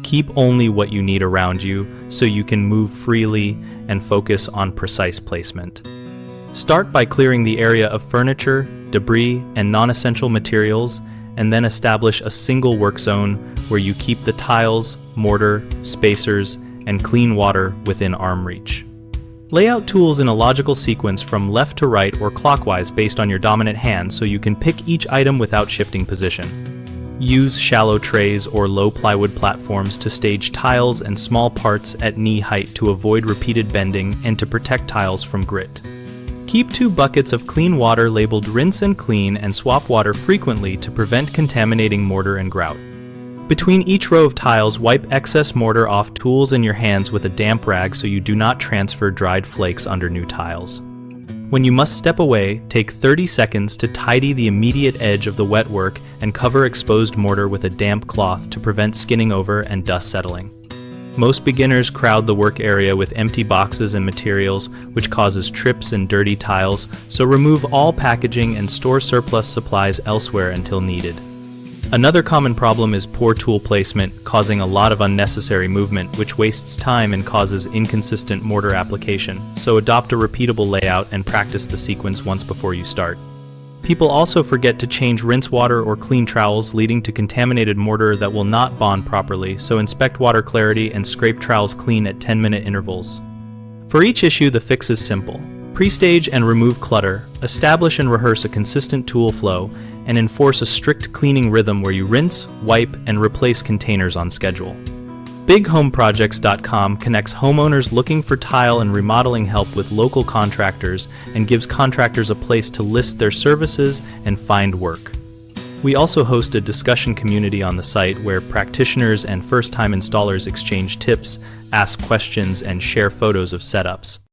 Keep only what you need around you so you can move freely and focus on precise placement. Start by clearing the area of furniture, debris, and non-essential materials, and then establish a single work zone where you keep the tiles, mortar, spacers, and clean water within arm reach. Lay out tools in a logical sequence from left to right or clockwise based on your dominant hand so you can pick each item without shifting position. Use shallow trays or low plywood platforms to stage tiles and small parts at knee height to avoid repeated bending and to protect tiles from grit. Keep 2 buckets of clean water labeled rinse and clean and swap water frequently to prevent contaminating mortar and grout. Between each row of tiles, wipe excess mortar off tools in your hands with a damp rag so you do not transfer dried flakes under new tiles. When you must step away, take 30 seconds to tidy the immediate edge of the wet work and cover exposed mortar with a damp cloth to prevent skinning over and dust settling. Most beginners crowd the work area with empty boxes and materials, which causes trips and dirty tiles, so remove all packaging and store surplus supplies elsewhere until needed. Another common problem is poor tool placement, causing a lot of unnecessary movement, which wastes time and causes inconsistent mortar application, so adopt a repeatable layout and practice the sequence once before you start. People also forget to change rinse water or clean trowels, leading to contaminated mortar that will not bond properly, so inspect water clarity and scrape trowels clean at 10-minute intervals. For each issue, the fix is simple. Pre-stage and remove clutter, establish and rehearse a consistent tool flow, and enforce a strict cleaning rhythm where you rinse, wipe, and replace containers on schedule. BigHomeProjects.com connects homeowners looking for tile and remodeling help with local contractors and gives contractors a place to list their services and find work. We also host a discussion community on the site where practitioners and first-time installers exchange tips, ask questions, and share photos of setups.